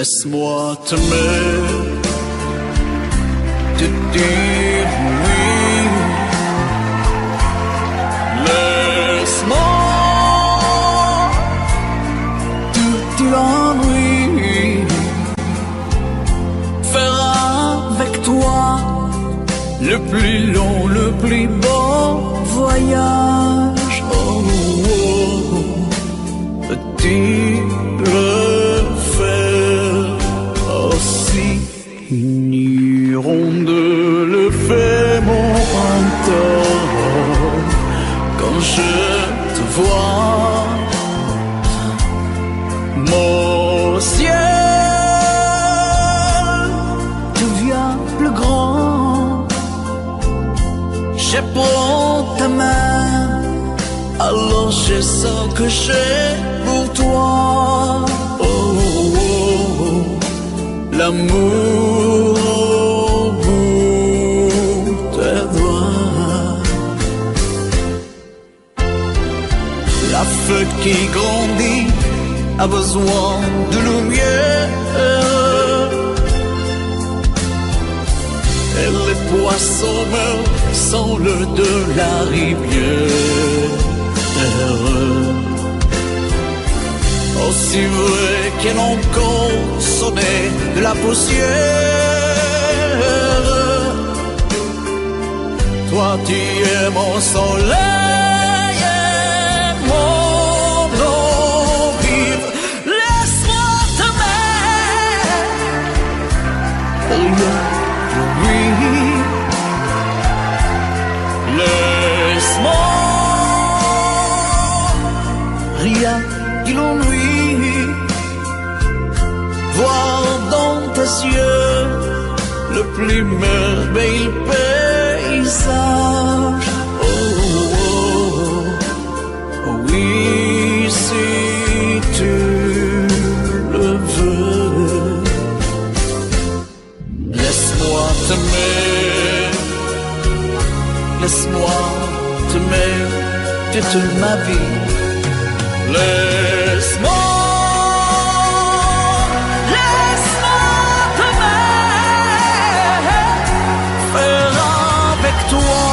Laisse-moi t'aimer, te dire oui. Laisse-moi te dire oui. Faire avec toi le plus long, le plus beau voyage. Oh, oh, oh. Dire de le fait mon tort quand je te vois. Mon ciel devient plus grand. Je prends ta main, alors je sens que j'ai pour toi. Oh, oh, oh, l'amour. La feuille qui grandit a besoin de lumière, et les poissons meurent sans l'eau de la rivière. Aussi vrai qu'elle a encore sonné de la poussière, toi tu es mon soleil. Laisse-moi rien que l'ennui, voir dans tes yeux le plus merveilleux paysage. Oh, oh, oh, oui, si tu le veux. Laisse-moi t'aimer, laisse-moi t'aimer toute ma vie. Laisse-moi t'aimer, faire avec toi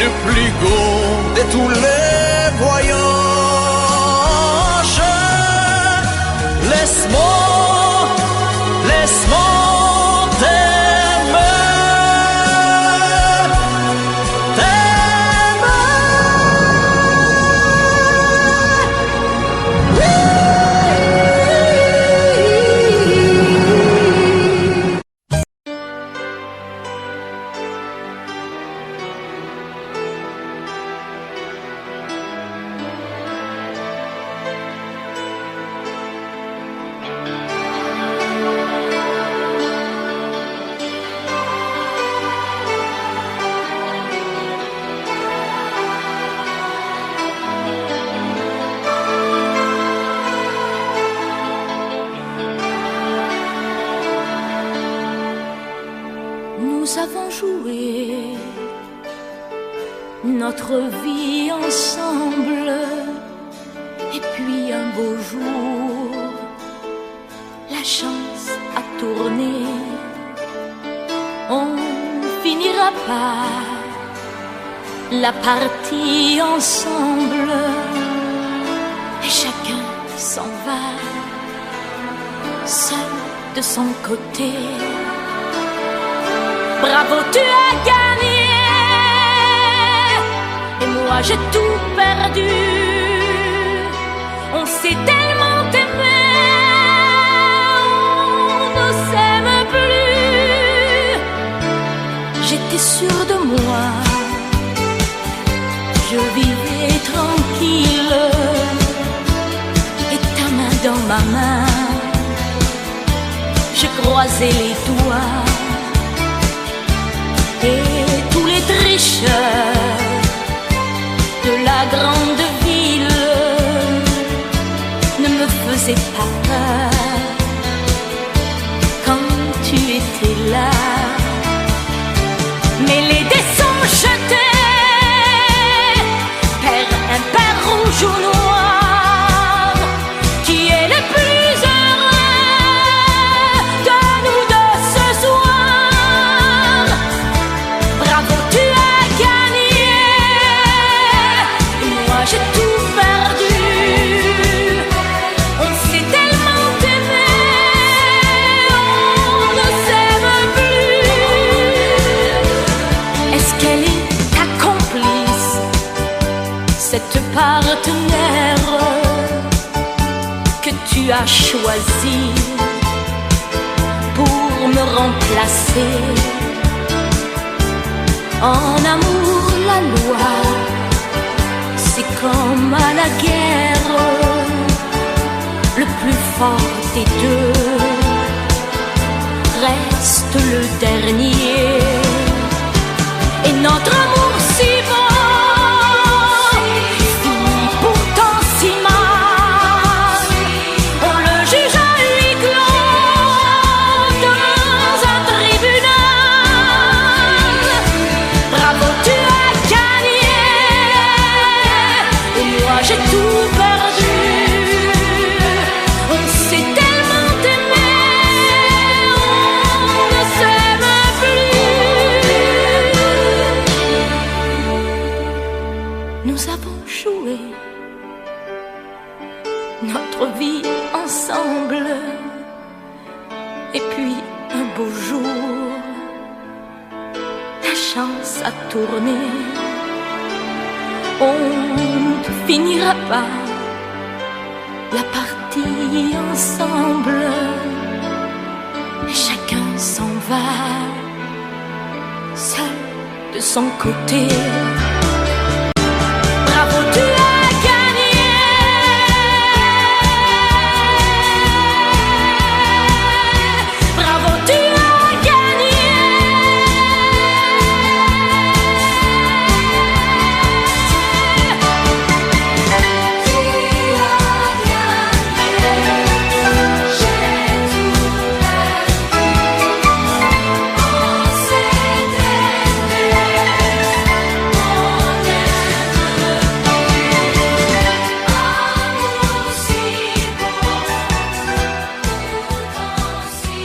le plus gros de tous les voyages. Laisse-moi Nous avons joué notre vie ensemble, et puis un beau jour, la chance a tourné. On finira par la partie ensemble, et chacun s'en va, seul de son côté. Bravo, tu as gagné, et moi j'ai tout perdu. On s'est tellement aimé, on ne s'aime plus. J'étais sûre de moi, je vivais tranquille, et ta main dans ma main, je croisais les doigts. Et tous les tricheurs de la grande ville ne me faisaient pas peur quand tu étais là. Mais les dés sont jetés, père impair, rouge ou noir, qui est le plus heureux? que tu as choisi pour me remplacer. En amour, la loi, c'est comme à la guerre, le plus fort des deux reste le dernier. Et notre amour si beau finit pourtant si mal. On le juge à huis clos dans un tribunal. Bravo, tu as gagné et moi j'ai tout perdu. On s'est tellement aimé, on ne s'aime plus. Nous avons joué notre vie ensemble. Et puis un beau jour, la chance a tourné. On ne finira pas la partie ensemble. Et chacun s'en va, seul de son côté. Bravo, tu as gagné. Bravo, tu as gagné. Tu as gagné. J'ai tout perdu. On s'est aimé. On aime amour si beau, pourtant si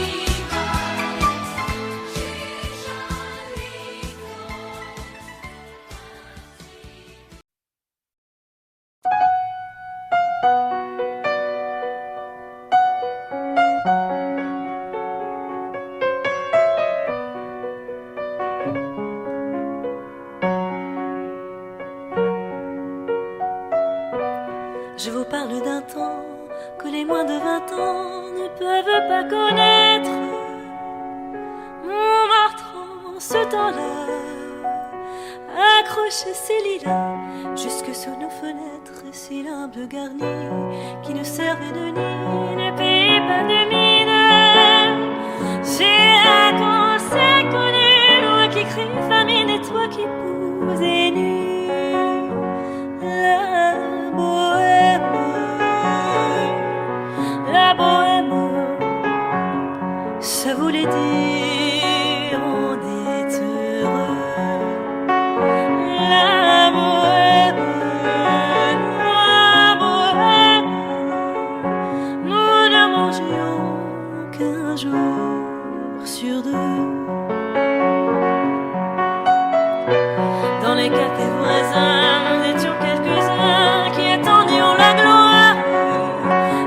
mal. J'ai joli Je vous parle d'un temps que les moins de 20 ans ne peuvent pas connaître. Montmartre en ce temps-là accrochait ses lilas jusque sous nos fenêtres, si l'humble garni qui ne servait de nid ne payait pas de mine. C'est là qu'on s'est connus, moi qui crie famine et toi qui posais nu. La bohème, ça voulait dire on est heureux. La bohème, nous ne mangions qu'un jour sur deux. Dans les cafés voisins, nous étions quelques-uns qui attendions la gloire.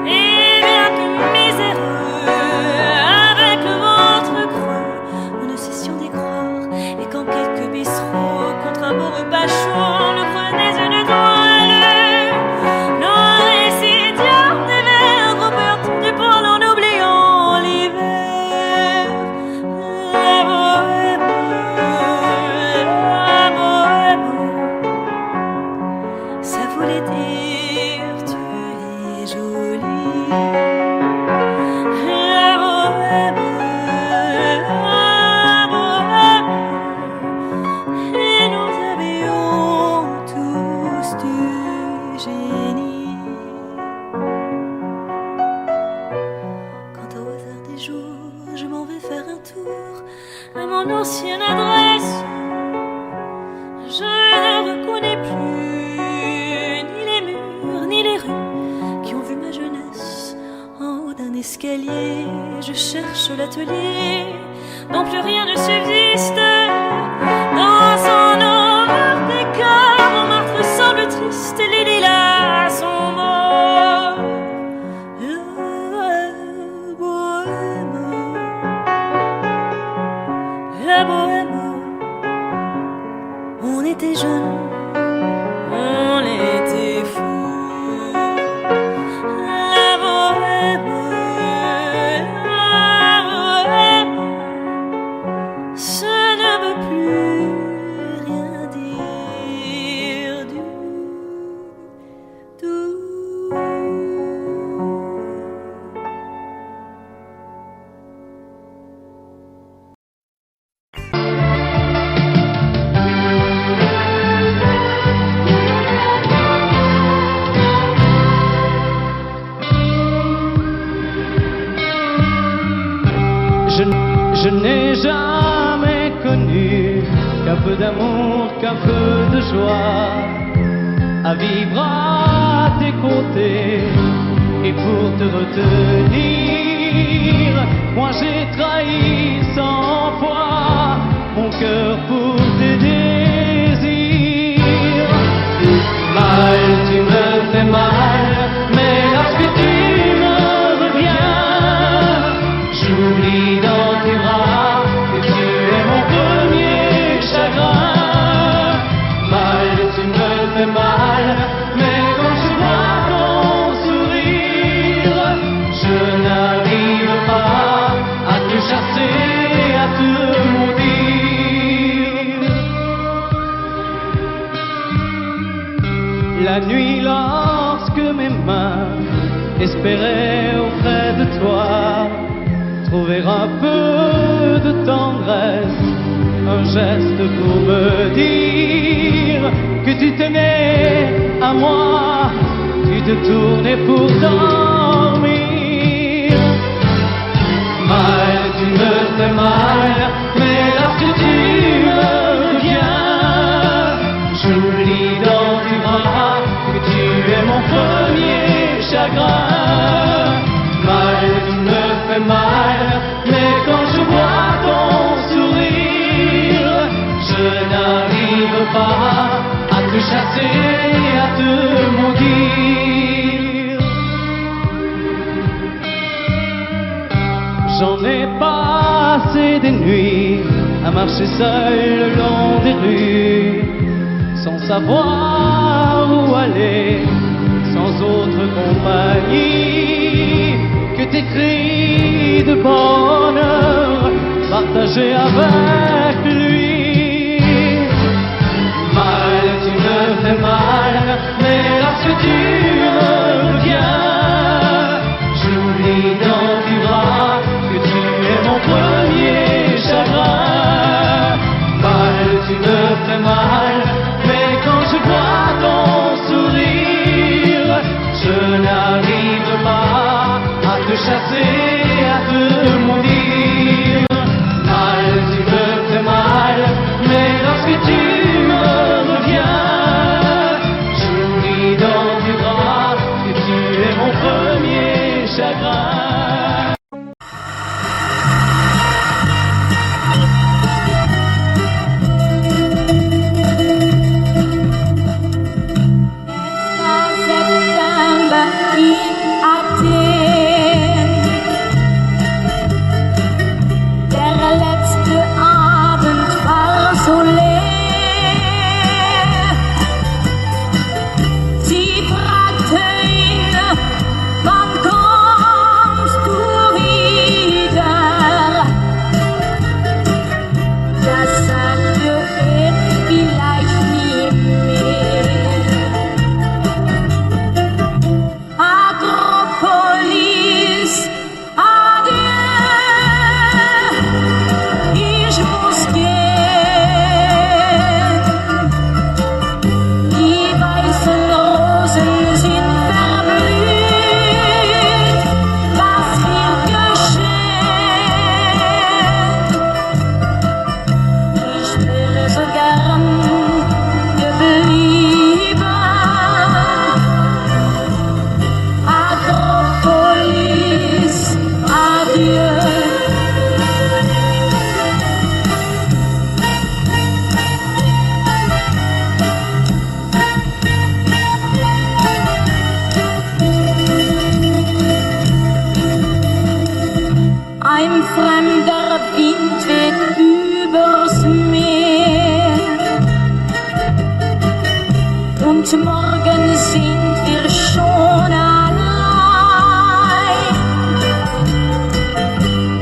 Et bien que miséreux, avec le ventre creux, nous ne cessions d'y croire. Et quand quelques bistrots, contre un beau repas chaud, nous prenaient une toile, nos récidiens des verres trop perdus pour en oubliant l'hiver. La bohème, ça voulait dire tu es jolie. La bohème, et nous avions tous du génie. Quant au hasard des jours, je m'en vais faire un tour à mon ancienne adresse. Je ne reconnais plus ni les murs ni les rues qui ont vu ma jeunesse en haut d'un escalier. Je cherche l'atelier dont plus rien ne subsiste. Dans son horreur décor, Montmartre semble triste et les lilas sont morts. La bohème, on était jeunes, on était fous. La bohème, Je n'ai jamais connu qu'un peu d'amour, qu'un peu de joie, à vivre à tes côtés et pour te retenir. Moi j'ai trahi 100 fois mon cœur pour tes désirs. Mal, tu me fais mal, mais lorsque tu me reviens, j'oublie dans tes bras que tu es mon premier chagrin. Mal, tu me fais mal, mais quand je vois ton sourire, je n'arrive pas à te chasser, à te maudire. La nuit, lorsque mes mains espéraient auprès de toi trouver un peu de tendresse, un geste pour me dire que tu tenais à moi, tu te tournais pour dormir. Mal, tu me fais mal, mais lorsque tu me reviens, j'oublie dans tes bras que tu es mon premier chagrin. Mal, tu me fais mal, mais quand je vois ton sourire, je n'arrive pas à te chasser, à te maudire. J'en ai passé des nuits à marcher seul le long des rues, sans savoir où aller, sans autre compagnie que tes cris de bonheur partagés avec lui. Mal, tu me fais mal, mais lorsque tu me reviens, j'oublie dans tes bras que tu es mon premier chagrin. Mal, tu me fais mal, mais quand je vois ton sourire, je n'arrive pas à te chasser, à te maudire. Mal, tu me fais mal, mais lorsque tu me reviens, j'oublie dans tes bras que tu es mon premier chagrin. September in Athen. Der letzte Abend war so leer. Sie fragte ihn, wann kommst du wieder? Das sagte er vielleicht nie mehr. Akropolis, adieu, ich muss gehen. Die weißen Rosen sind verblüht, was wird geschehen? Ich wäre so gern geblieben. Akropolis, adieu. Ein fremder Wind weht übers Meer und morgen sind wir schon allein.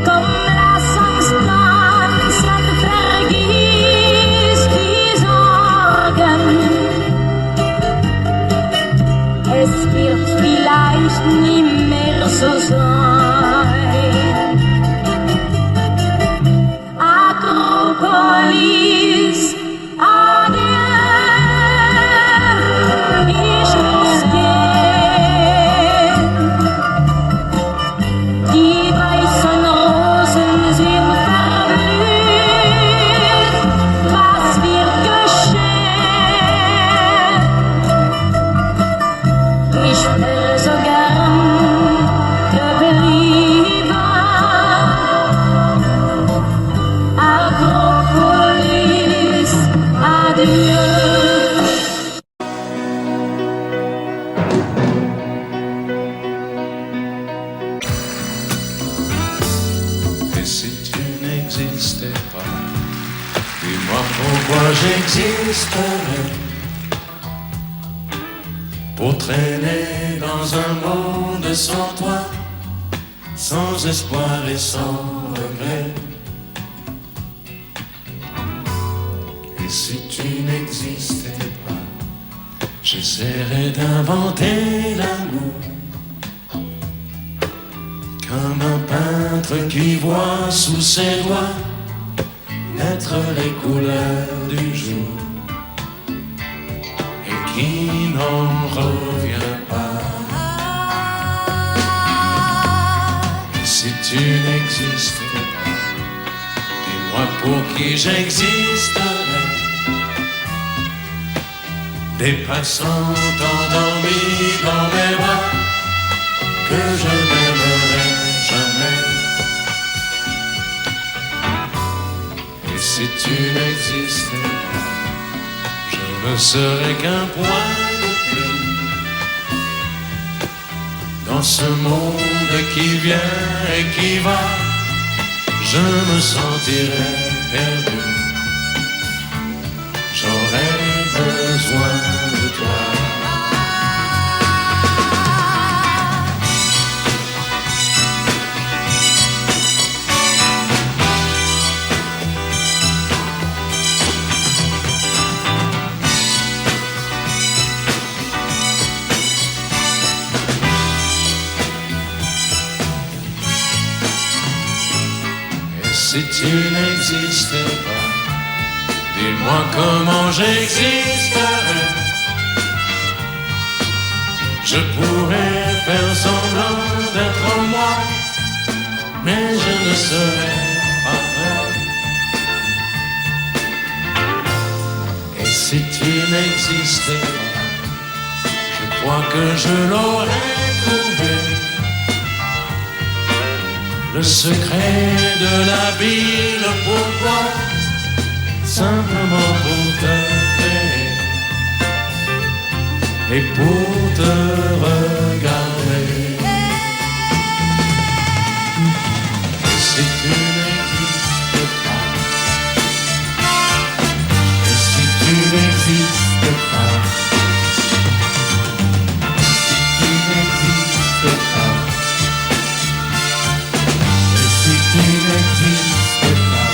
Komm, lass uns tanzen, vergiss die Sorgen. Es wird vielleicht nie mehr so sein. Akropolis, adieu, ich muss n'existais pas, dis-moi pourquoi j'existerais. Pour traîner dans un monde sans toi, sans espoir et sans regret. Et si tu n'existais pas, j'essaierais d'inventer l'amour, comme un peintre qui voit sous ses doigts naître les couleurs du jour et qui n'en revient pas. Et si tu n'existais pas, dis-moi pour qui j'existerais. Des passants endormis dans mes bras que je n'aimerais jamais. Et si tu n'existais pas, je ne serais qu'un point de plus dans ce monde qui vient et qui va. Je me sentirais perdu. J'aurais besoin de toi. Et si tu n'existais pas, dis-moi comment j'existerais. Je pourrais faire semblant d'être moi, mais je ne serais pas vrai. Et si tu n'existais pas, je crois que je l'aurais trouvé. Le secret de la vie, le pourquoi, simplement pour te créer et pour te regarder. Et si tu n'existes pas, et si tu n'existes pas, si tu n'existes pas, et si tu n'existes pas.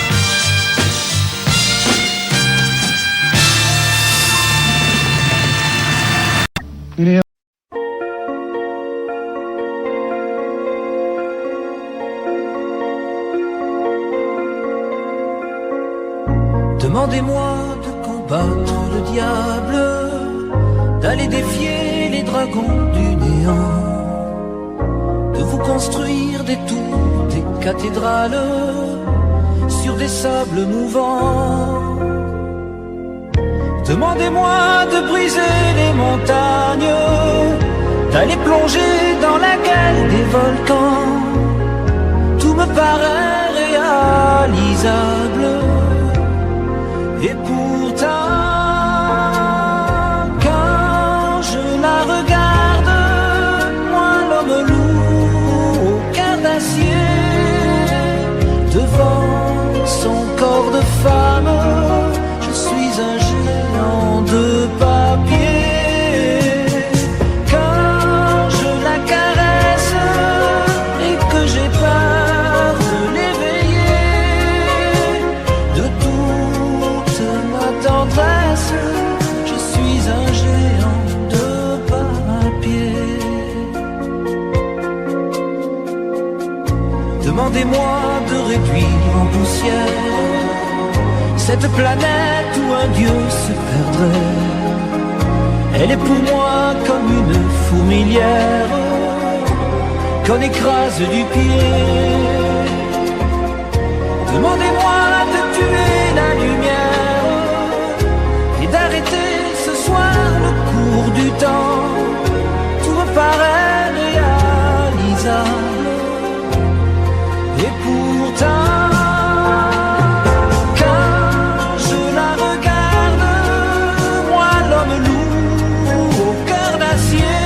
Demandez-moi de combattre le diable, d'aller défier les dragons du néant, de vous construire des tours, des cathédrales sur des sables mouvants. Demandez-moi de briser les montagnes, d'aller plonger dans la gueule des volcans. Tout me paraît réalisable. Et pourtant, quand je la regarde, moi l'homme loup au cœur d'acier, devant son corps de femme, je suis un géant de papier. Quand je la caresse et que j'ai peur de l'éveiller, de toute ma tendresse, je suis un géant de papier. Demandez-moi de réduire en poussière cette planète où un dieu se perdrait. Elle est pour moi comme une fourmilière qu'on écrase du pied. Demandez-moi de tuer la lumière et d'arrêter ce soir le cours du temps. Tout me paraît réalisable. Et pourtant, quand je la regarde, moi l'homme loup au cœur d'acier,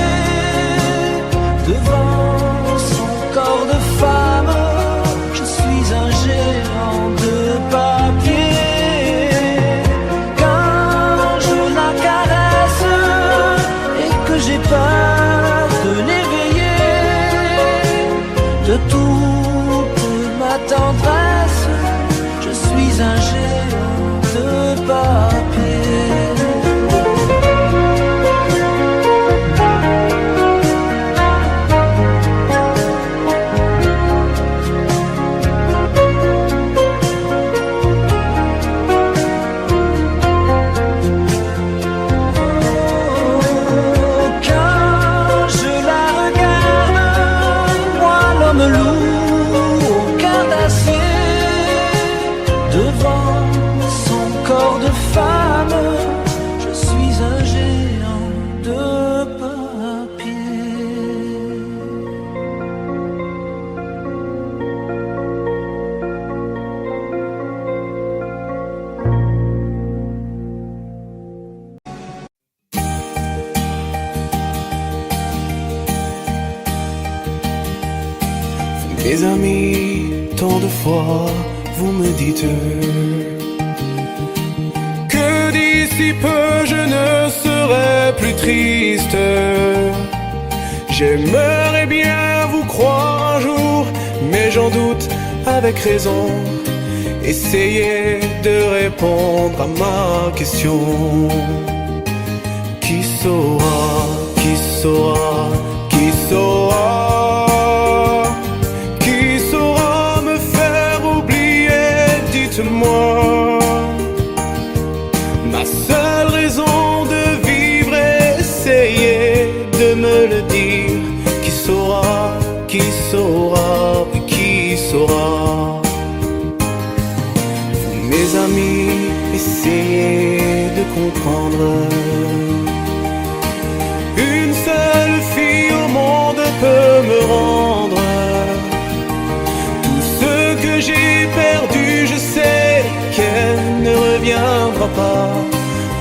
devant son corps de femme, je suis un géant de toute ma tendresse, je suis un géant de papier. Mes amis, tant de fois vous me dites que d'ici peu je ne serai plus triste. J'aimerais bien vous croire un jour, mais j'en doute avec raison. Essayez de répondre à ma question. Qui saura, qui saura, qui saura? Moi, ma seule raison de vivre, essayez de me le dire. Qui saura, qui saura, qui saura? Vous, mes amis, essayez de comprendre. Une seule fille au monde peut me rendre tout ce que j'ai perdu. Je sais qu'elle ne reviendra pas.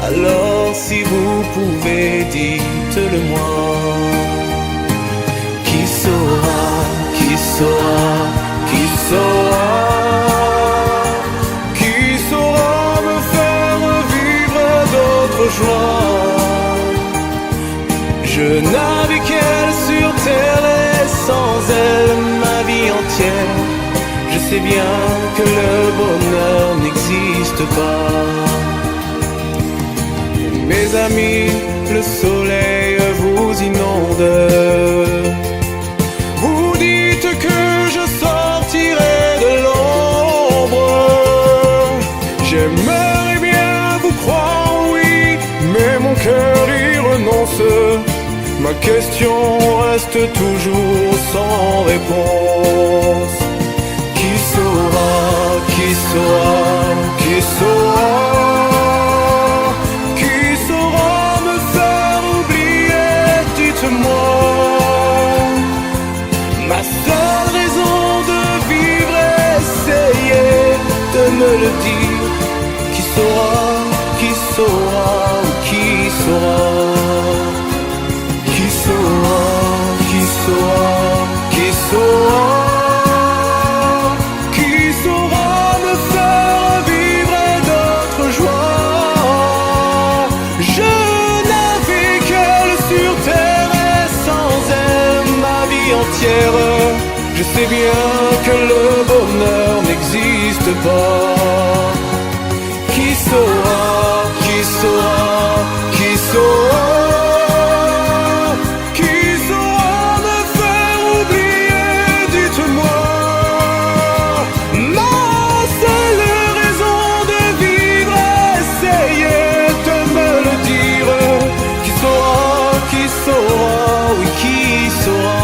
Alors si vous pouvez, dites-le moi. Qui saura, qui saura, qui saura? Qui saura me faire vivre d'autres joies? Je n'avais qu'elle sur terre et sans elle ma vie entière. Je sais bien que le bonheur n'existe pas. Mes amis, le soleil vous inonde. Vous dites que je sortirai de l'ombre. J'aimerais bien vous croire, oui, mais mon cœur y renonce. Ma question reste toujours sans réponse. Qui saura, qui saura, qui saura? Qui saura me faire oublier? Dites-moi. Ma seule raison de vivre, essayez de me le dire. Qui saura, qui saura, qui saura? Qui saura, qui saura, qui saura? Je sais bien que le bonheur n'existe pas. Qui saura, qui saura, qui saura? Qui saura me faire oublier? Dites-moi. Ma seule raison de vivre, essayez de me le dire. Qui saura, oui, qui saura?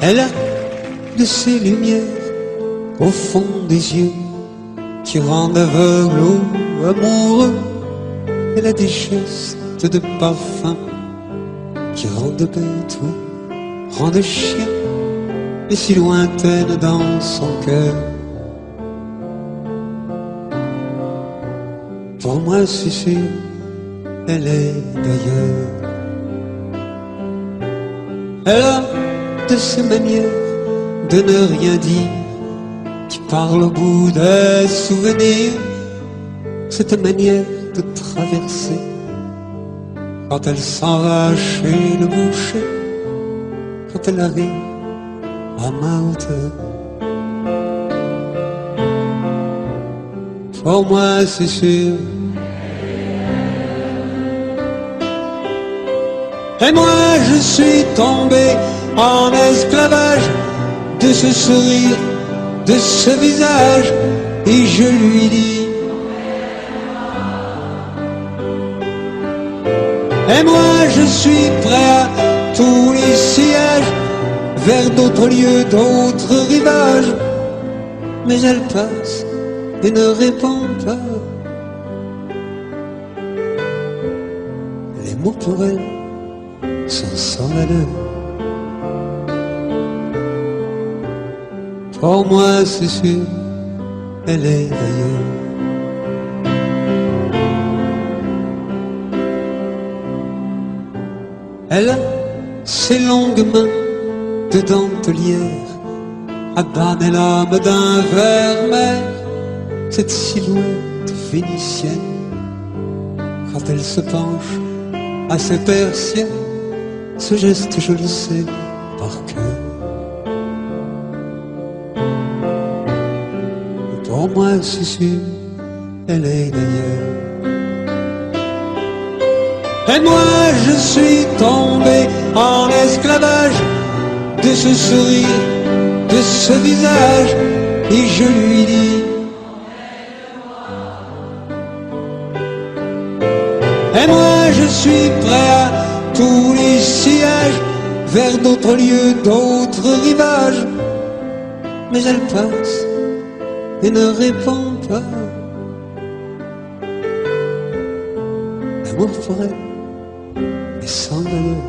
Elle a de ces lumières au fond des yeux qui rendent aveugle ou amoureux. Elle a des gestes de parfum qui rendent bête ou rendent chien, mais si lointaine dans son cœur. Pour Pour moi c'est sûr, elle est d'ailleurs. Elle a de ses manières de ne rien dire, qui parle au bout des souvenirs, cette manière de traverser quand elle s'en va chez le boucher, quand elle arrive à ma hauteur. Pour moi c'est sûr. Et moi je suis tombé en esclavage de ce sourire, de ce visage, et je lui dis: et moi je suis prêt à tous les sillages, vers d'autres lieux, d'autres rivages. Mais elle passe et ne répond pas. Les mots pour elle sont sans valeur. Pour moi c'est sûr, elle est d'ailleurs. Elle a ses longues mains de dentelière à banner l'âme d'un ver-mer, cette silhouette vénitienne quand elle se penche à ses persiennes. Ce geste je le sais par cœur. Pour moi c'est sûr, elle est d'ailleurs. Et moi je suis tombé en esclavage de ce sourire, de ce visage, et je lui dis: et moi je suis prêt à tous les sillages, vers d'autres lieux, d'autres rivages. Mais elle passe et ne répond pas. L'amour pour elle est sans valeur.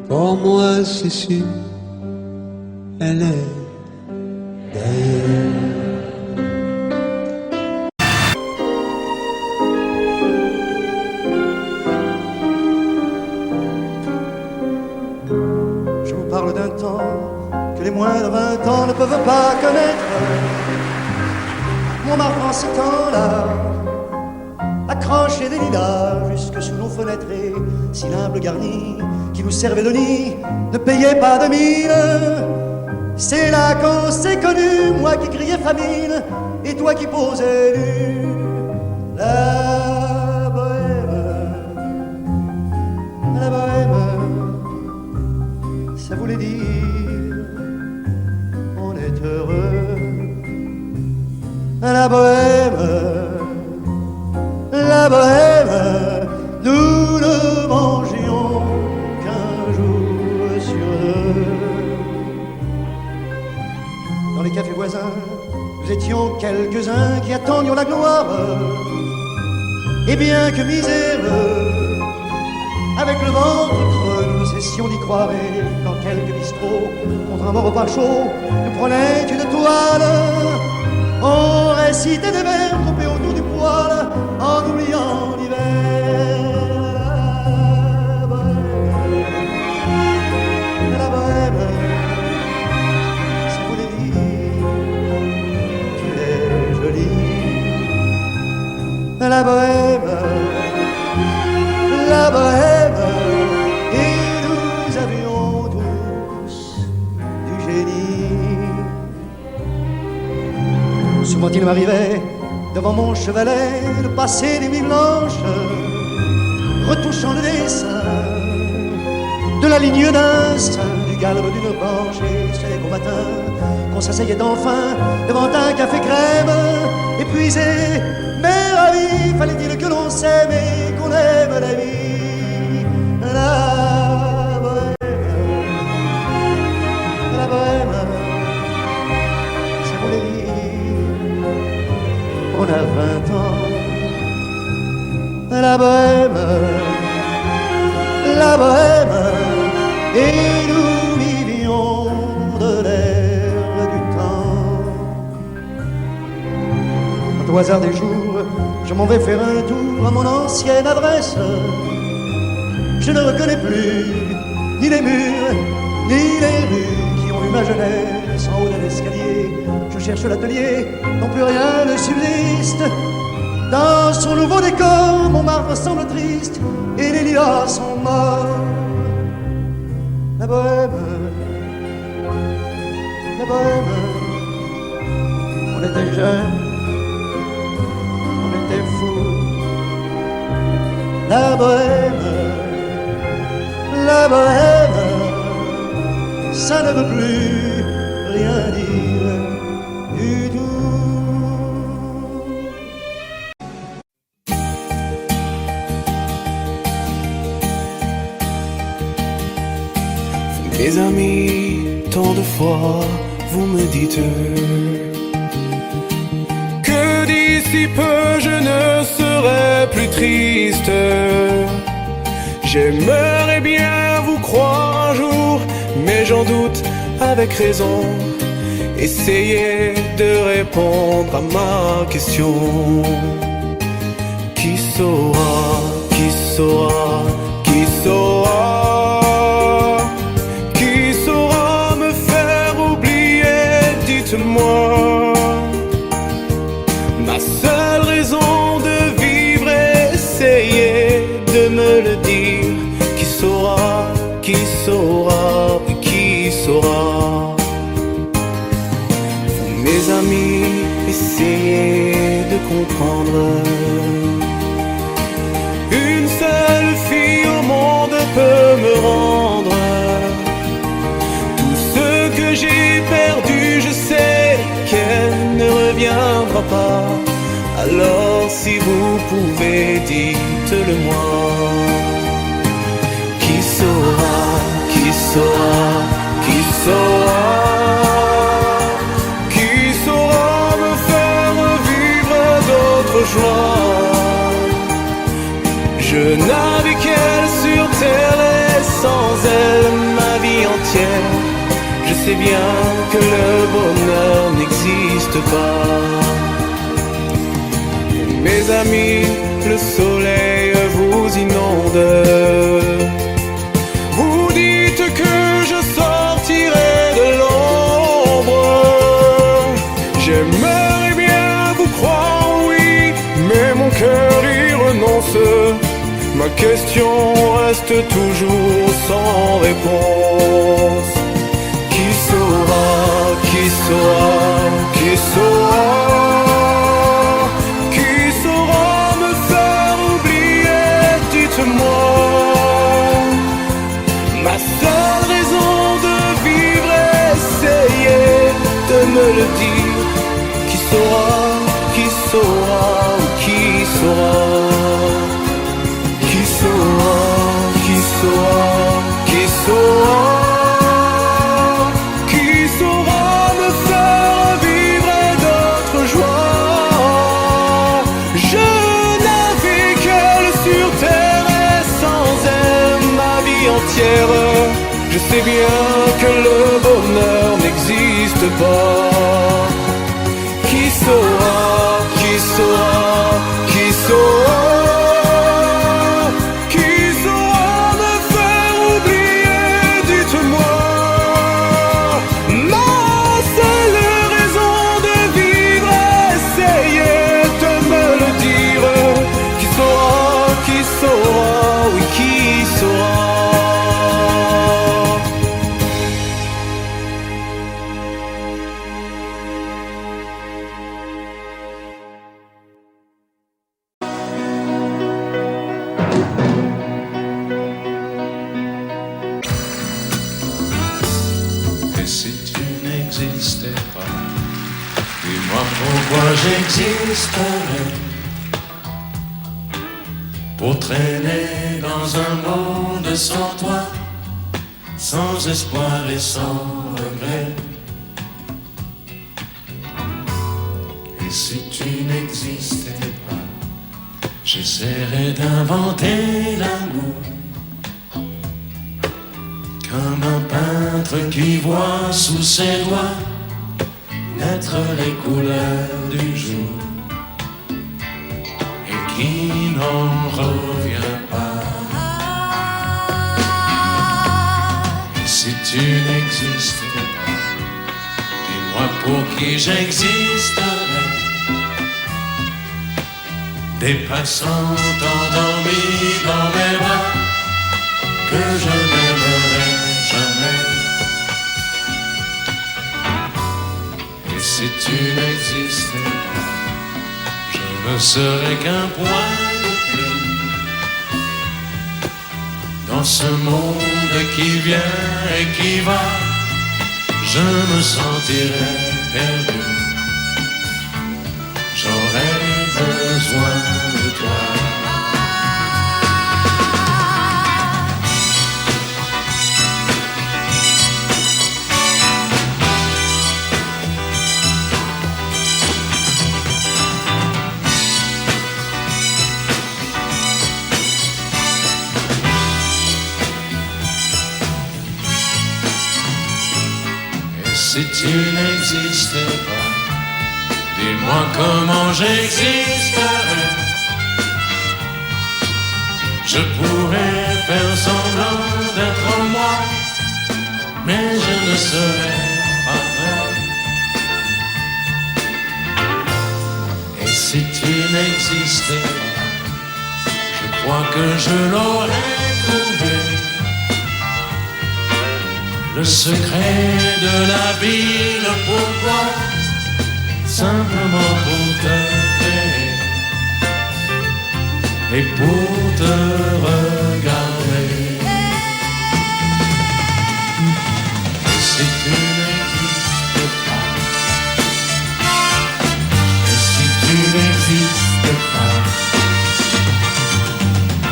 Pour moi c'est sûr, elle est d'ailleurs. Je vous parle d'un temps que les moins de 20 ans ne peuvent pas connaître. Montmartre en ce temps-là accrochait des lilas jusque sous nos fenêtres, et si l'humble garni qui nous servait de nid ne payait pas de mine. C'est là qu'on s'est connus, moi qui criais famine et toi qui posais nu. La bohème, ça voulait dire on est heureux. La bohème, nous ne mangions qu'un jour sur deux. Dans les cafés voisins, nous étions quelques-uns qui attendions la gloire. Et bien que miséreux, avec le ventre creux, nous cessions d'y croire. Et dans quelques bistrots, contre un bon repas chaud, nous prenaient une toile. On récitait des vers groupés autour du poêle, en oubliant l'hiver. La bohème, ça voulait dire tu es jolie. La bohème, et nous avions tous du génie. Souvent il m'arrivait devant mon chevalet de passer des nuits blanches, retouchant le dessin de la ligne d'un sein, du galbe d'une branche. Et c'est qu'au matin qu'on s'asseyait enfin devant un café crème, épuisé mais ravi. Fallait-il que l'on s'aime et qu'on aime la vie. La bohème, ça voulait dire on a 20 ans. La bohème, et nous vivions de l'air du temps. au hasard des jours, je m'en vais faire un tour à mon ancienne adresse. Je ne reconnais plus ni les murs, ni les rues qui ont eu ma jeunesse en haut de l'escalier. Je cherche l'atelier dont plus rien ne subsiste. Dans son nouveau décor, mon marbre semble triste et les lilas sont morts. La bohème, on était jeunes, on était fous. La bohème, ça ne veut plus rien dire du tout. Mes amis, tant de fois vous me dites que d'ici peu je ne serai plus triste. J'aimerais bien vous croire un jour, mais j'en doute avec raison. Essayez de répondre à ma question. Qui saura, qui saura, qui saura? Moi, ma seule raison de vivre, essayez de me le dire. Qui saura, qui saura, qui saura? Vous, mes amis, essayez de comprendre. Une seule fille au monde peut me rendre tout ce que j'ai perdu. Je sais qu'elle ne reviendra pas. Alors si vous pouvez, dites-le moi. Qui saura, qui saura, qui saura? Qui saura me faire vivre d'autres joies? Je n'avais qu'elle sur terre et sans elle ma vie entière. Je sais bien que le bonheur n'existe pas. Mes amis, le soleil vous inonde. Vous dites que je sortirai de l'ombre. J'aimerais bien vous croire, oui, mais mon cœur y renonce. Ma question reste toujours sans réponse. Qui saura, qui saura, qui saura? Qui saura me faire oublier? Dites-moi. Ma seule raison de vivre, essayez de me le dire. Qui saura, qui saura, qui saura? Qui saura, qui saura, qui saura? Je sais bien que le bonheur n'existe pas. Qui saura, qui saura, qui saura? Qui saura me faire oublier? Dites-moi. Ma seule raison de vivre, essayez de me le dire. Qui saura, oui, qui saura? Pourquoi j'existerais? Pour traîner dans un monde sans toi, sans espoir et sans regret. Et si tu n'existais pas, j'essaierais d'inventer l'amour, comme un peintre qui voit sous ses doigts naître les couleurs du jour. qui n'en revient pas. Et si tu n'existais pas, dis-moi pour qui j'existerais. Des passants endormis dans mes bras que je n'aimerai jamais. Et si tu n'existais pas, je ne serais qu'un point de plus dans ce monde qui vient et qui va. Je me sentirais perdu. J'aurais besoin de toi. Et si tu n'existais pas, dis-moi comment j'existerais. Je pourrais faire semblant d'être moi, mais je ne serais pas vrai. Et si tu n'existais pas, je crois que je l'aurais trouvé. Le secret de la vie, le pourquoi, simplement pour te créer et pour te regarder. Et si tu n'existes pas, et si tu n'existes pas,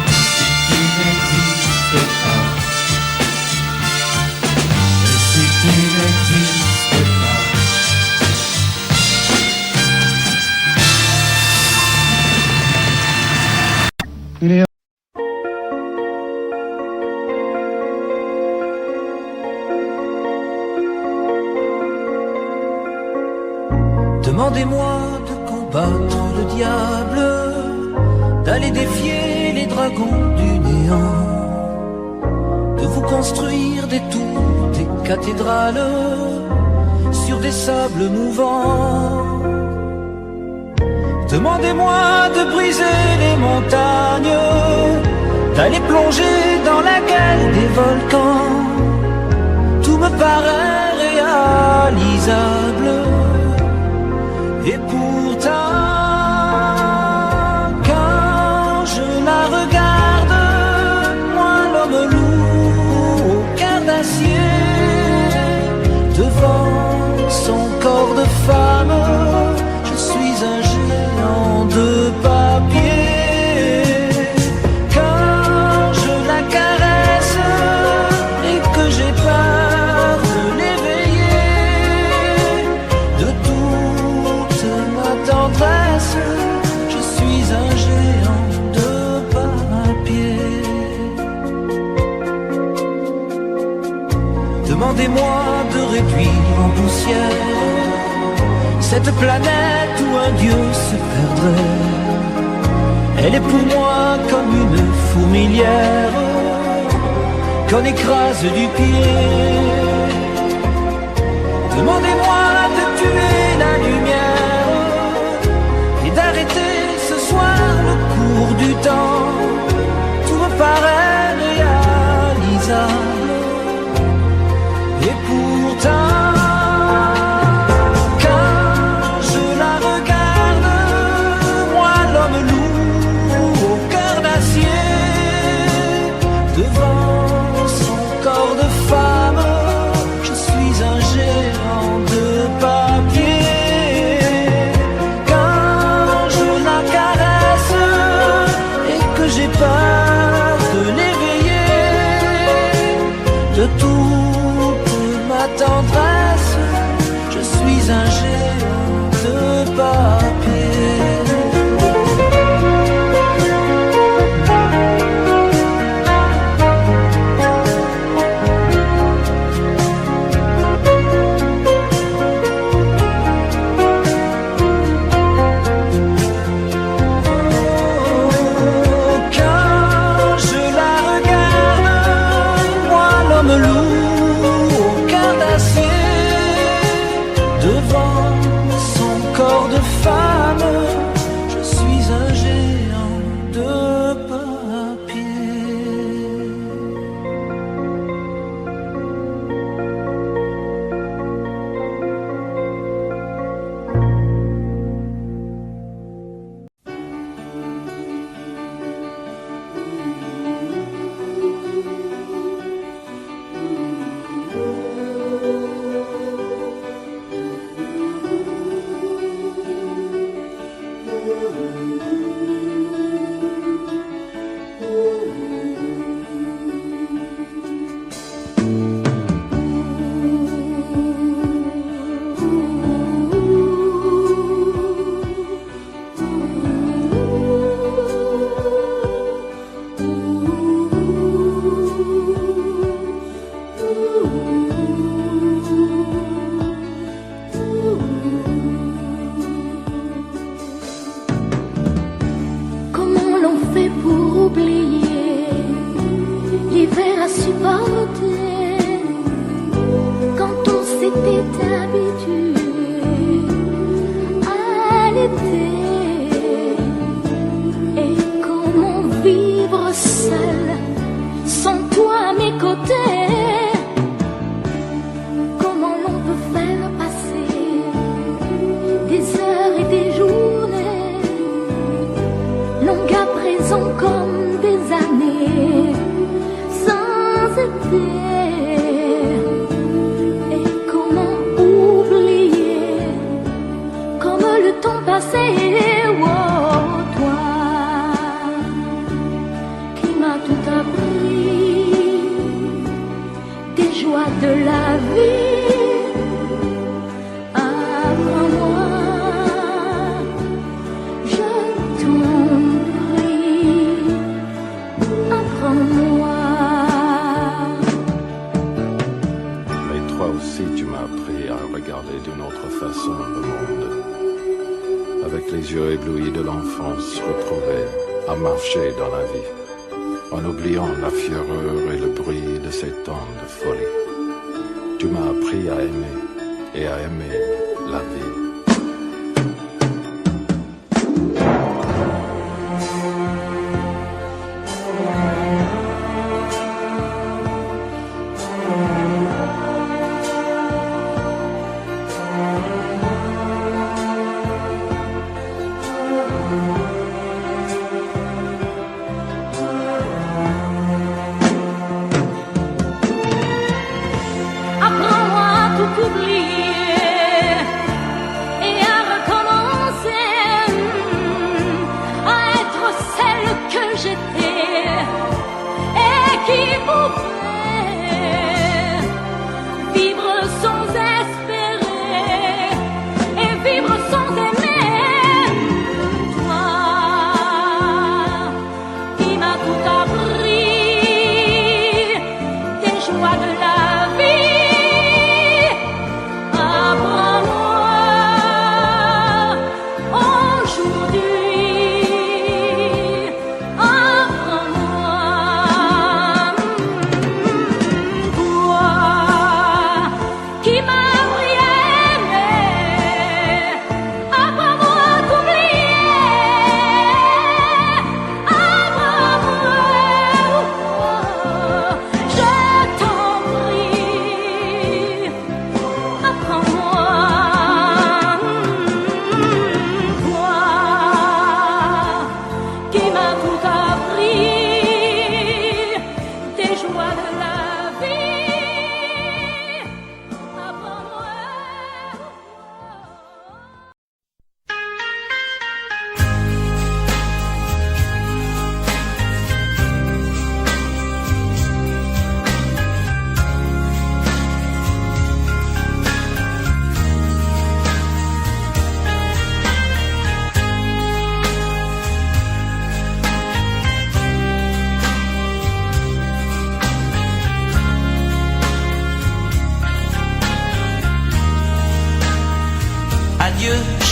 si tu n'existes pas, et si tu n'existes pas. Demandez-moi de combattre le diable, d'aller défier les dragons du néant, de vous construire des tours, des cathédrales sur des sables mouvants. Demandez-moi de briser les montagnes, d'aller plonger dans la gueule des volcans. Tout me paraît réalisable. Et pourtant, quand je la regarde, moi l'homme loup au cœur d'acier, devant son corps de femme, je suis un géant de papier. Quand je la caresse et que j'ai peur de l'éveiller, de toute ma tendresse, je suis un géant de papier. Demandez-moi de réduire en poussière cette planète où un dieu se perdrait. Elle est pour moi comme une fourmilière qu'on écrase du pied. Demandez-moi de tuer la lumière et d'arrêter ce soir le cours du temps. Tout me paraît réalisable. Et pourtant, quand je la regarde, moi l'homme loup au cœur d'acier, devant son corps de femme, je suis un géant de papier. Quand je la caresse et que j'ai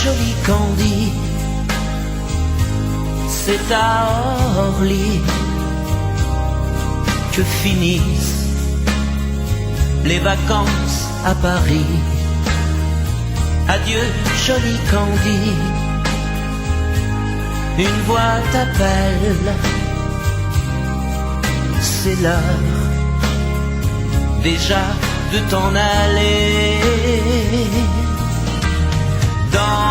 Joli Candy, c'est à Orly que finissent les vacances à Paris. Adieu joli Candy, une voix t'appelle, c'est l'heure déjà de t'en aller. Dans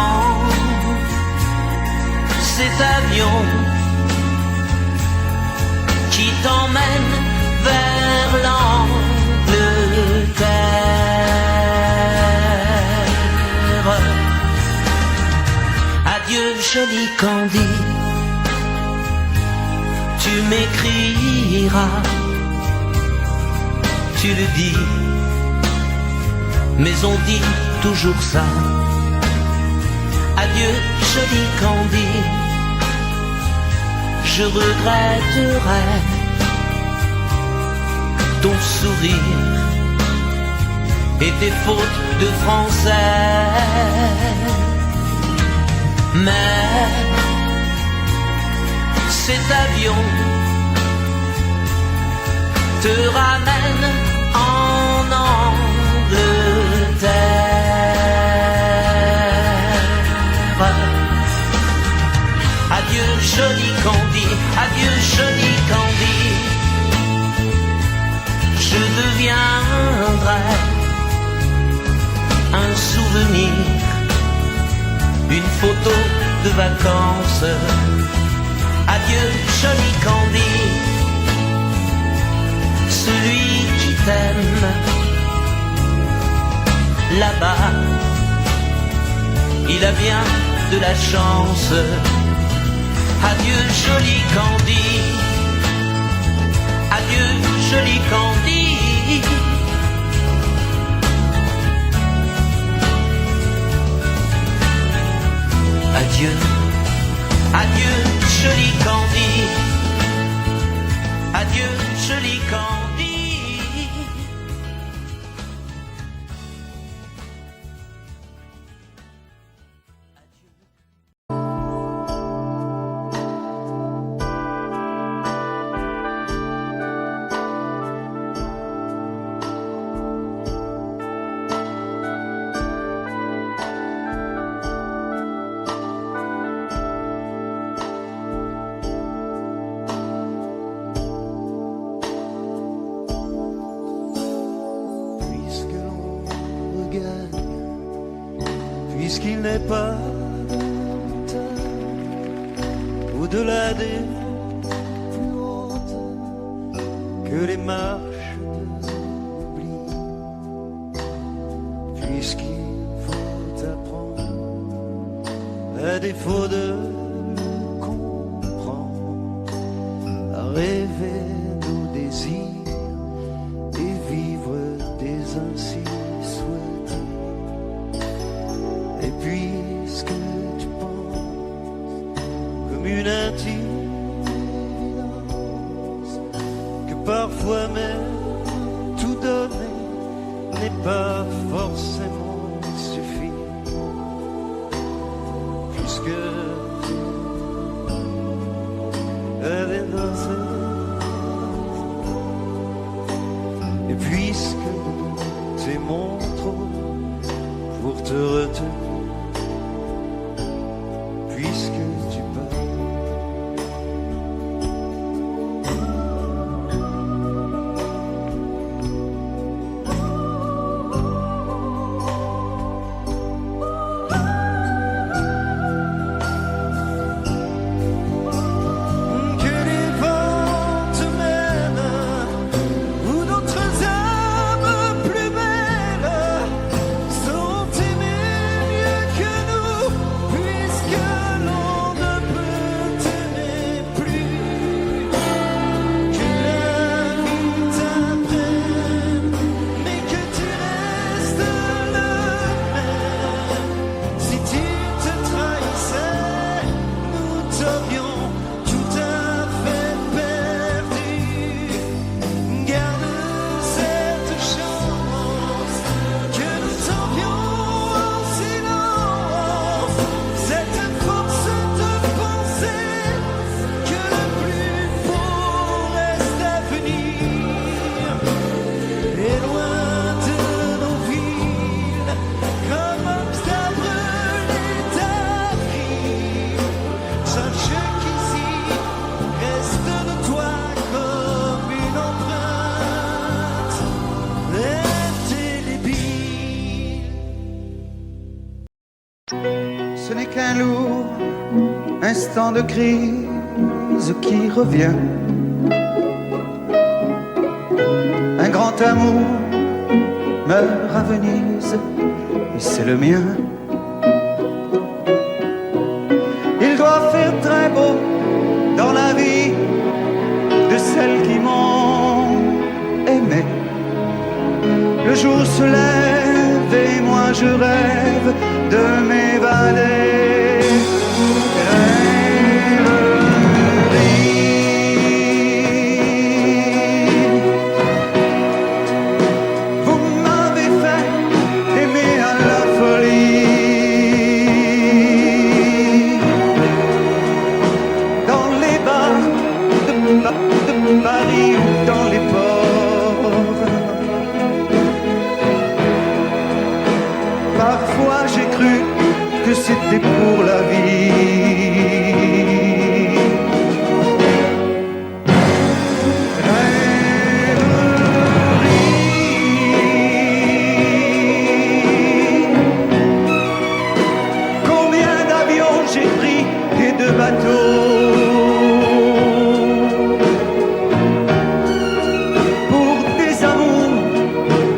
cet avion qui t'emmène vers l'Angleterre. Adieu joli Candy, tu m'écriras, tu le dis, mais on dit toujours ça. Adieu joli Candy, je regretterai ton sourire et tes fautes de français. Mais cet avion te ramène en Angleterre. Adieu joli Candy, adieu joli Candy, je deviendrai un souvenir, une photo de vacances. Adieu joli Candy, celui qui t'aime là-bas, il a bien de la chance. Adieu joli Candy, adieu joli Candy. Adieu, adieu joli Candy, adieu joli Candy. Puisqu'il n'est pas montagne au-delà des plus hautes que les marches de l'oubli, puisqu'il faut apprendre à défaut de le comprendre à rêver nos désirs et vivre des ainsi souhaités. Et puisque tu penses comme une intime évidence que parfois même tout donner n'est pas forcément suffisant, puisque tu avais dansé, et puisque t'aimons trop pour te retenir, puisque tu pars. Que les vents te mènent où d'autres âmes plus belles sont aimées mieux que nous, puisque l'on ne peut t'aimer plus. Que la vie t'apprenne, mais que tu restes le même. Si tu te trahissais, nous t'aurions tout à fait perdu. Garde cette chance que nous t'envions en silence, cette force de penser que le plus beau reste à venir. Et loin de nos villes, comme obstacle brûlé d'avril, sache qu'ici reste de toi comme une empreinte indélébile. Ce n'est qu'un lourd instant de crise qui revient. Un grand amour meurt à Venise, et c'est le mien. jour se lève et moi je rêve de m'évader. Vous m'avez fait aimer à la folie. Dans les bars de Paris ou dans les ports, parfois j'ai cru que c'était pour la vie. Rêverie. Combien d'avions j'ai pris et de bateaux pour des amours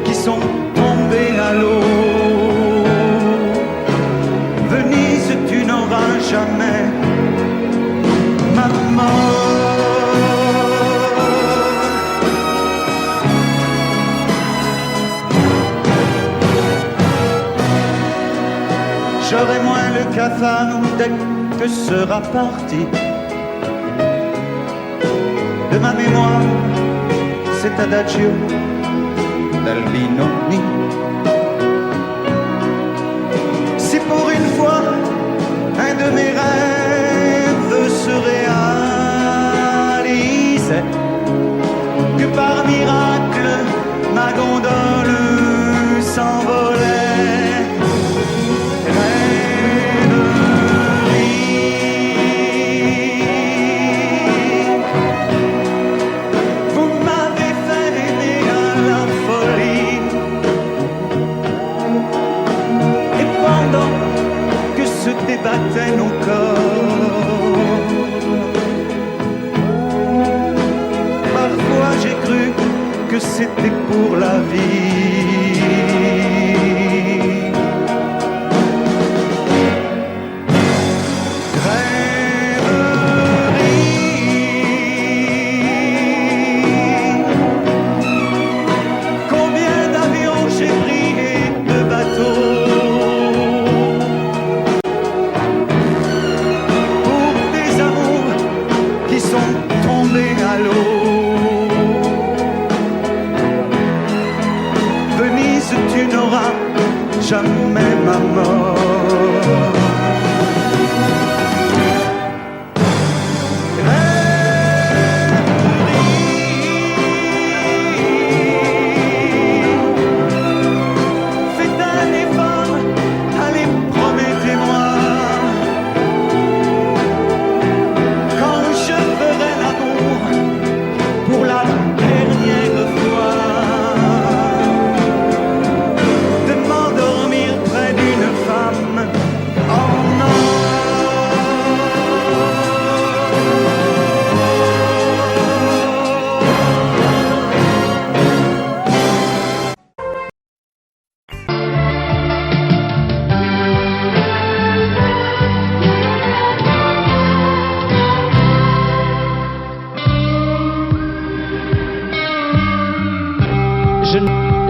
qui sont tombés à l'eau. Venise, tu n'auras jamais ma mort. J'aurai moins le cafard dès que sera parti de ma mémoire cet adagio d'Albinoni. Si pour une fois un de mes rêves se réalisait, que par miracle ma gondole s'envolait. Rêverie. Vous m'avez fait aimer à la folie. Et pendant que se débattaient nos corps, parfois j'ai cru que c'était pour la vie. Rêverie. Combien d'avions j'ai pris et de bateaux pour des amours qui sont tombés à l'eau. Venise, tu n'auras jamais ma mort. Faites un effort, allez, promettez-moi, quand je ferai l'amour pour la dernière fois, de m'endormir près d'une femme en or.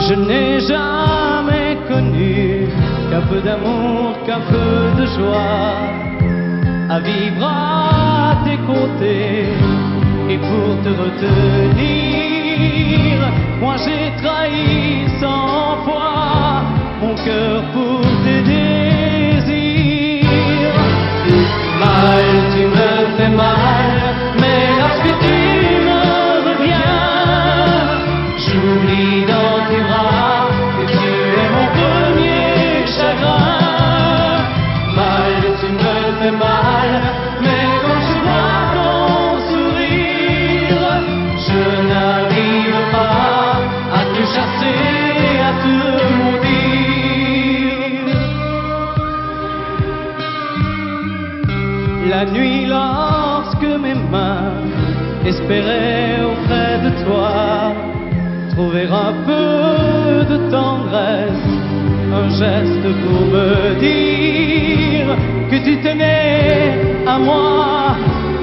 Je n'ai jamais connu qu'un peu d'amour, qu'un peu de joie, à vivre à tes côtés et pour te retenir. Moi j'ai trahi 100 fois mon cœur pour tes désirs. Mal, tu me fais mal, mais lorsque tu me reviens, j'oublie dans tes bras que tu es mon premier chagrin. Mal, tu me fais mal, mais quand je vois ton sourire, je n'arrive pas à te chasser, à te maudire. La nuit, lorsque mes mains espéraient auprès de toi trouver un peu de tendresse, un geste pour me dire que tu tenais à moi,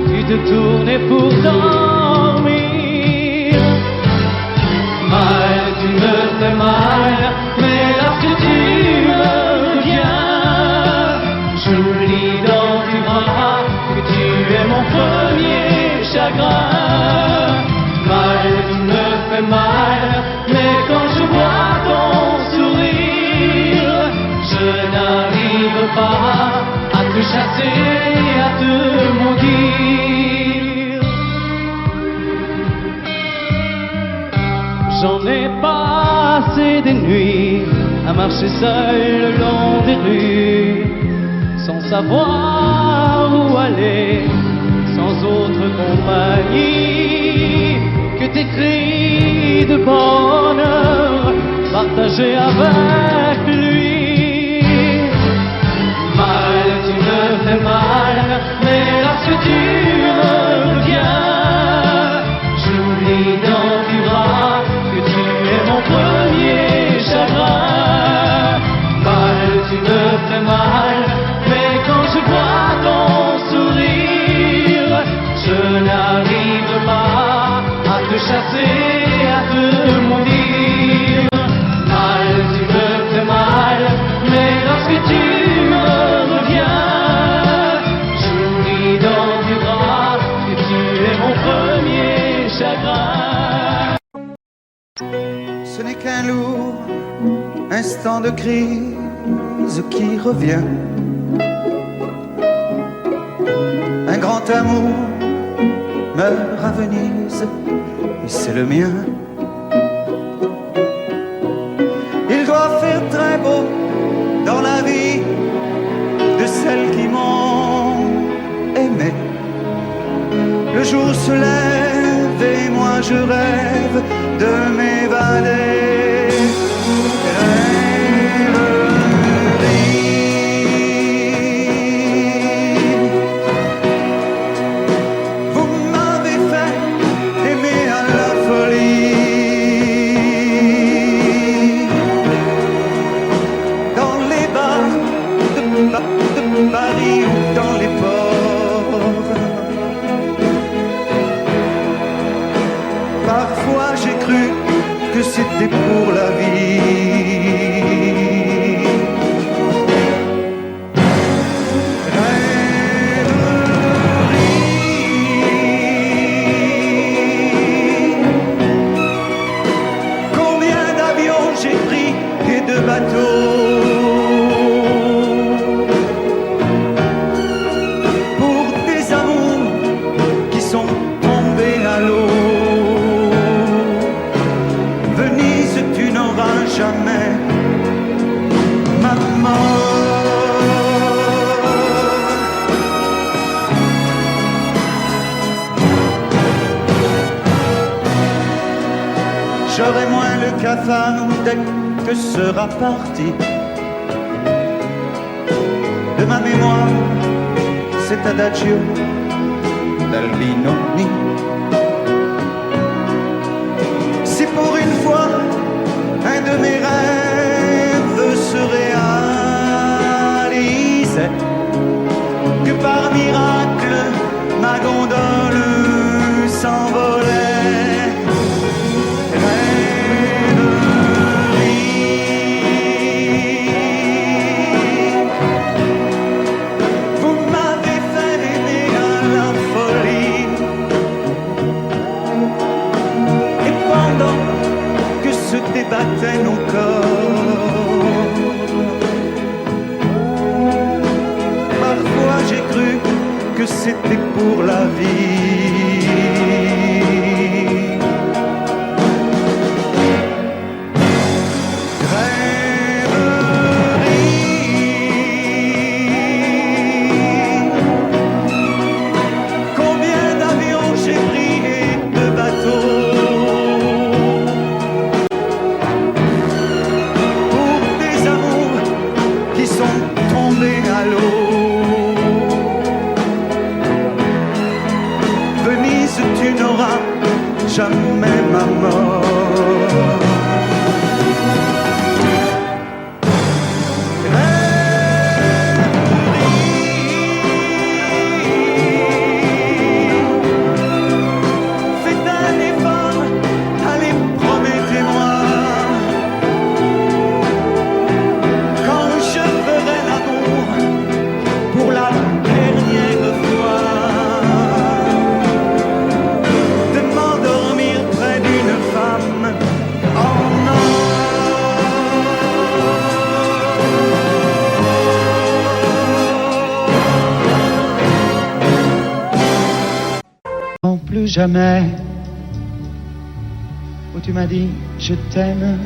tu te tournais pour dormir. Mal, tu me fais mal, mon premier chagrin. Mal, tu me fais mal, mais quand je vois ton sourire, je n'arrive pas à te chasser, à te maudire. J'en ai passé des nuits à marcher seul le long des rues, sans savoir où aller, sans autre compagnie que tes cris de bonheur partagés avec lui. Mal, tu me fais mal, mais lorsque tu me reviens, j'oublie dans tes bras que tu es mon premier chagrin. Mal, tu me fais mal, mais quand je vois ton sourire, je n'arrive pas à te chasser, à te maudire. Mal, tu me fais mal, mais lorsque tu me reviens, j'oublie dans tes bras que tu es mon premier chagrin. Ce n'est qu'un lourd instant de crise qui revient. Un grand amour meurt à Venise, et c'est le mien. Il doit faire très beau dans la vie de celles qui m'ont aimé. Le jour se lève et moi je rêve de m'évader. Vous m'avez fait aimer à la folie. Dans les bars de Paris ou dans les ports, parfois j'ai cru que c'était pour la vie. Rêverie. Combien d'avions j'ai pris et de bateaux pour des amours qui sont tombés à l'eau. Venise, tu n'auras jamais ma mort. J'aurai moins le cafard dès que sera parti de ma mémoire cet adagio d'Albinoni. Si pour une fois un de mes rêves se réalisait, que par miracle ma gondole s'envolait. Rêverie. Vous m'avez fait aimer à la folie. Et pendant que se débattaient nos corps, parfois j'ai cru que c'était pour la vie. Rêverie. Combien d'avions j'ai pris et de bateaux pour des amours qui sont tombés à l'eau. Venise, tu n'auras jamais ma mort. Faites un effort, allez, promettez-moi, quand je ferai l'amour pour la dernière fois. plus jamais. Où tu m'as dit je t'aime,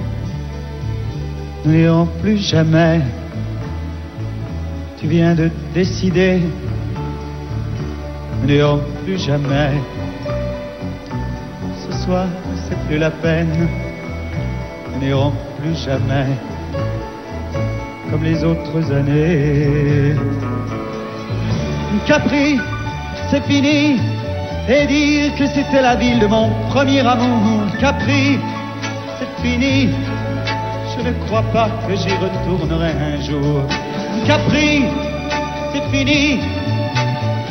nous n'irons plus jamais. Tu viens de décider, nous n'irons plus jamais. Ce soir, c'est plus la peine, nous n'irons plus jamais. Comme les autres années. Capri, c'est fini. Et dire que c'était la ville de mon premier amour. Capri, c'est fini. Je ne crois pas que j'y retournerai un jour. Capri, c'est fini.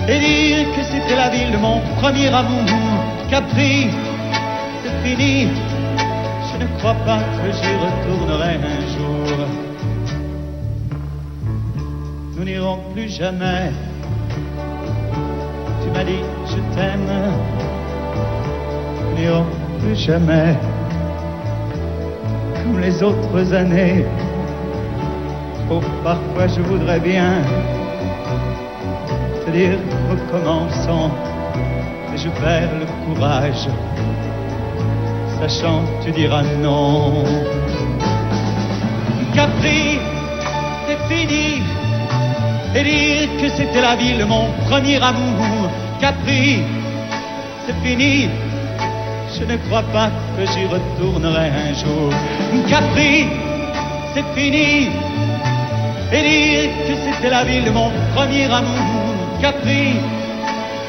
Et dire que c'était la ville de mon premier amour. Capri, c'est fini. Je ne crois pas que j'y retournerai un jour. Nous n'irons plus jamais. Tu m'as dit je t'aime. Nous n'irons plus jamais. Comme les autres années. Oh, parfois je voudrais bien te dire recommençons. Mais je perds le courage. Sachant que tu diras non. Capri, c'est fini. Et dire que c'était la ville de mon premier amour. Capri, c'est fini. Je ne crois pas que j'y retournerai un jour. Capri, c'est fini. Et dire que c'était la ville de mon premier amour. Capri,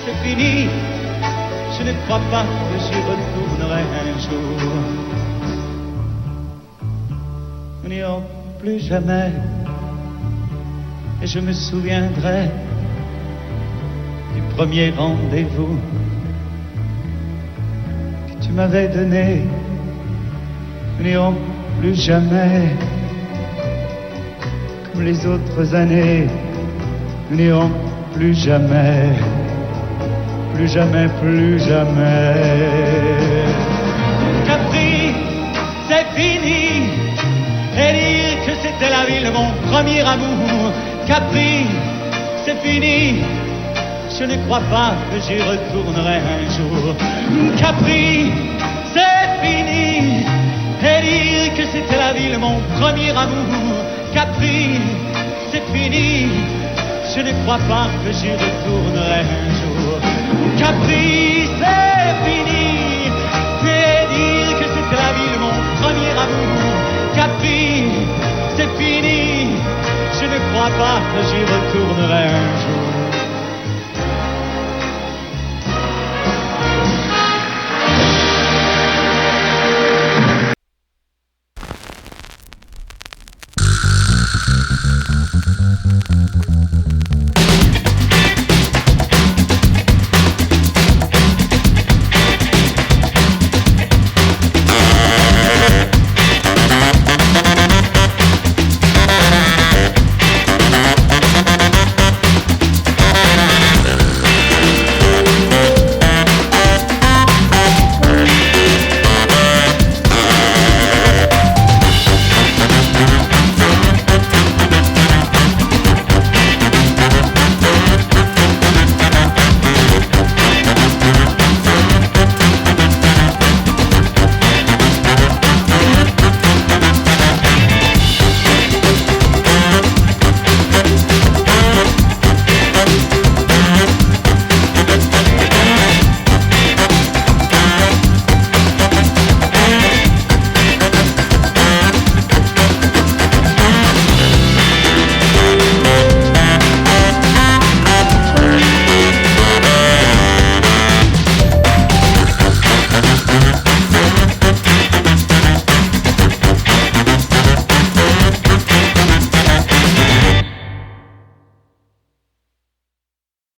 c'est fini. Je ne crois pas que j'y retournerai un jour. Nous n'irons plus jamais. Et je me souviendrai du premier rendez-vous que tu m'avais donné. Nous n'irons plus jamais. Comme les autres années. Nous n'irons plus jamais. Plus jamais, plus jamais. Capri, c'est fini. Et dire que c'était la ville de mon premier amour. Capri, c'est fini. Je ne crois pas que j'y retournerai un jour. Capri, c'est fini. Et dire que c'était la ville de mon premier amour. Capri, c'est fini. Je ne crois pas que j'y retournerai un jour. Capri, c'est fini. Et dire que c'était la ville de mon premier amour. Capri, c'est fini. Je ne crois pas que j'y retournerai un jour.